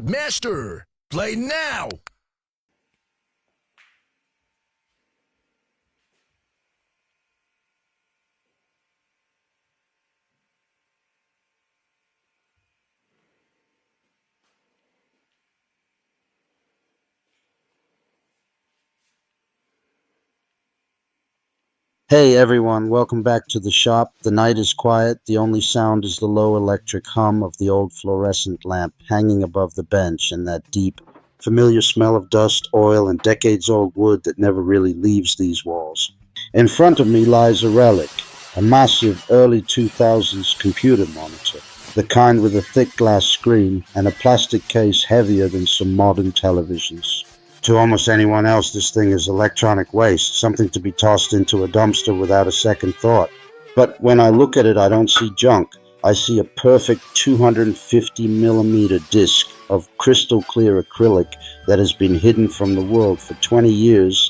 Master, play now! Hey everyone, welcome back to the shop. The night is quiet. The only sound is the low electric hum of the old fluorescent lamp hanging above the bench and that deep, familiar smell of dust, oil, and decades-old wood that never really leaves these walls. In front of me lies a relic, a massive early 2000s computer monitor, the kind with a thick glass screen and a plastic case heavier than some modern televisions. To almost anyone else, this thing is electronic waste, something to be tossed into a dumpster without a second thought. But when I look at it, I don't see junk. I see a perfect 250 millimeter disc of crystal clear acrylic that has been hidden from the world for 20 years,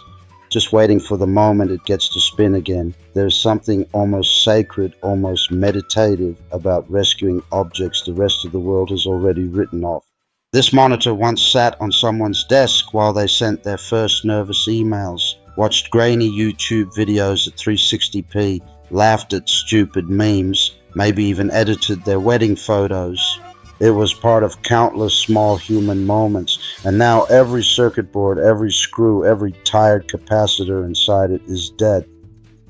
just waiting for the moment it gets to spin again. There's something almost sacred, almost meditative about rescuing objects the rest of the world has already written off. This monitor once sat on someone's desk while they sent their first nervous emails, watched grainy YouTube videos at 360p, laughed at stupid memes, maybe even edited their wedding photos. It was part of countless small human moments, and now every circuit board, every screw, every tired capacitor inside it is dead,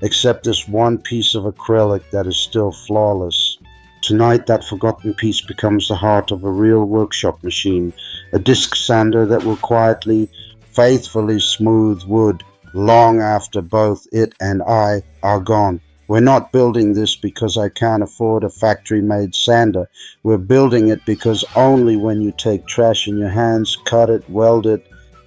except this one piece of acrylic that is still flawless. Tonight, that forgotten piece becomes the heart of a real workshop machine, a disc sander that will quietly, faithfully smooth wood long after both it and I are gone. We're not building this because I can't afford a factory-made sander. We're building it because only when you take trash in your hands, cut it, weld it,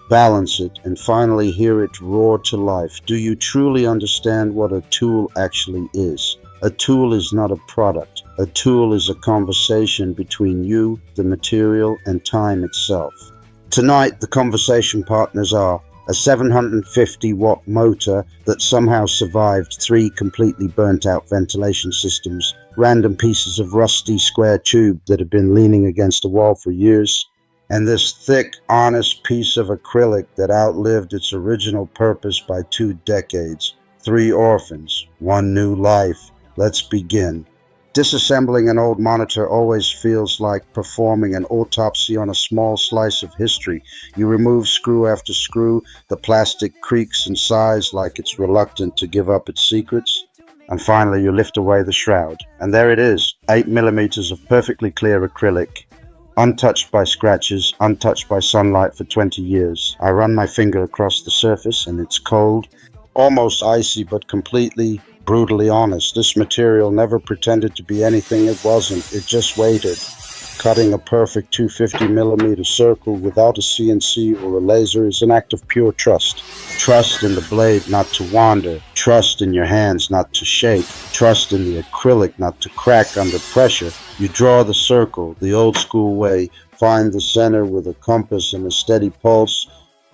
balance it, and finally hear it roar to life, do you truly understand what a tool actually is. A tool is not a product. A tool is a conversation between you, the material, and time itself. Tonight, the conversation partners are a 750-watt motor that somehow survived 3 completely burnt-out ventilation systems, random pieces of rusty square tube that have been leaning against a wall for years, and this thick, honest piece of acrylic that outlived its original purpose by 2 decades. 3 orphans, 1 new life. Let's begin. Disassembling an old monitor always feels like performing an autopsy on a small slice of history. You remove screw after screw, the plastic creaks and sighs like it's reluctant to give up its secrets, and finally you lift away the shroud. And there it is, 8 millimeters of perfectly clear acrylic, untouched by scratches, untouched by sunlight for 20 years. I run my finger across the surface and it's cold, almost icy, but completely brutally honest. This material never pretended to be anything it wasn't. It just waited, cutting a perfect 250 millimeter circle without a CNC or a laser is an act of pure trust. Trust in the blade not to wander, trust in your hands not to shake, trust in the acrylic not to crack under pressure. You draw the circle the old school way, find the center with a compass and a steady pulse,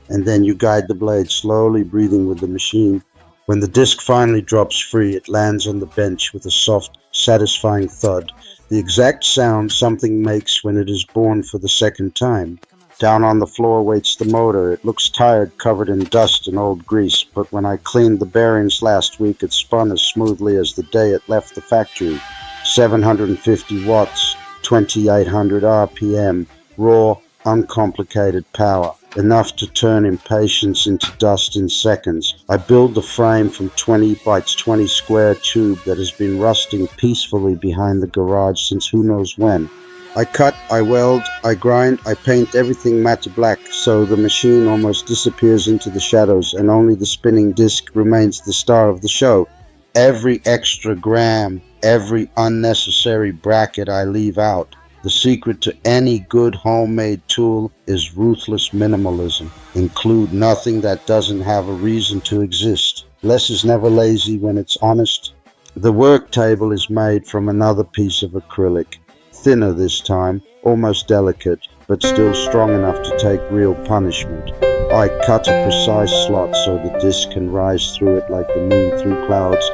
and then you guide the blade slowly, breathing with the machine. When the disc finally drops free, it lands on the bench with a soft, satisfying thud, the exact sound something makes when it is born for the second time. Down on the floor waits the motor. It looks tired, covered in dust and old grease, but when I cleaned the bearings last week, it spun as smoothly as the day it left the factory. 750 watts, 2800 RPM, raw, uncomplicated power. Enough to turn impatience into dust in seconds. I build the frame from 20 by 20 square tube that has been rusting peacefully behind the garage since who knows when. I cut, I weld, I grind, I paint everything matte black so the machine almost disappears into the shadows and only the spinning disc remains the star of the show. Every extra gram, every unnecessary bracket I leave out. The secret to any good homemade tool is ruthless minimalism. Include nothing that doesn't have a reason to exist. Less is never lazy when it's honest. The work table is made from another piece of acrylic, thinner this time, almost delicate, but still strong enough to take real punishment. I cut a precise slot so the disc can rise through it like the moon through clouds.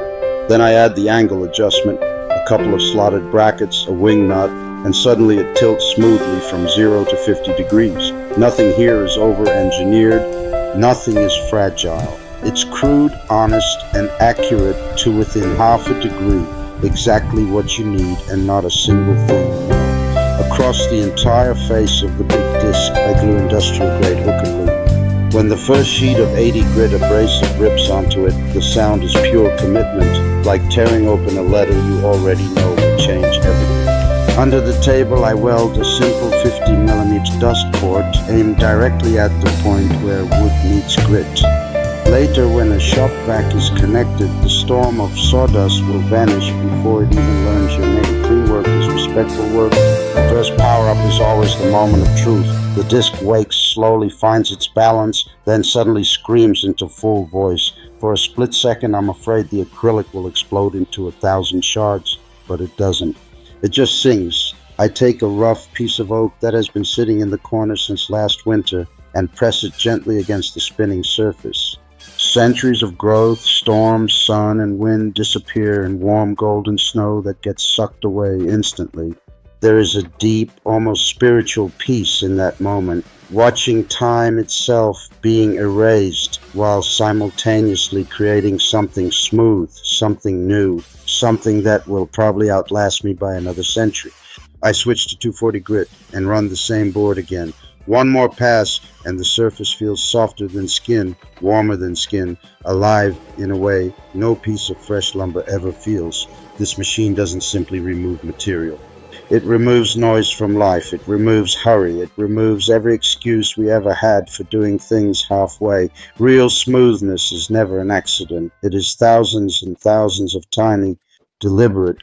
Then I add the angle adjustment, a couple of slotted brackets, a wing nut, and suddenly it tilts smoothly from 0 to 50 degrees. Nothing here is over-engineered, nothing is fragile. It's crude, honest, and accurate to within half a degree, exactly what you need and not a single thing more. Across the entire face of the big disc, I glue industrial-grade hook and loop. When the first sheet of 80 grit abrasive rips onto it, the sound is pure commitment, like tearing open a letter you already know will change everything. Under the table, I weld a simple 50mm dust port aimed directly at the point where wood meets grit. Later, when a shop vac is connected, the storm of sawdust will vanish before it even learns your name. Clean work is respectful work. The first power-up is always the moment of truth. The disc wakes, slowly finds its balance, then suddenly screams into full voice. For a split second, I'm afraid the acrylic will explode into 1,000 shards, but it doesn't. It just sings. I take a rough piece of oak that has been sitting in the corner since last winter and press it gently against the spinning surface. Centuries of growth, storms, sun, and wind disappear in warm golden snow that gets sucked away instantly. There is a deep, almost spiritual peace in that moment, watching time itself being erased while simultaneously creating something smooth, something new, something that will probably outlast me by another century. I switch to 240 grit and run the same board again. One more pass and the surface feels softer than skin, warmer than skin, alive in a way no piece of fresh lumber ever feels. This machine doesn't simply remove material. It removes noise from life. It removes hurry. It removes every excuse we ever had for doing things halfway. Real smoothness is never an accident. It is thousands and thousands of tiny, deliberate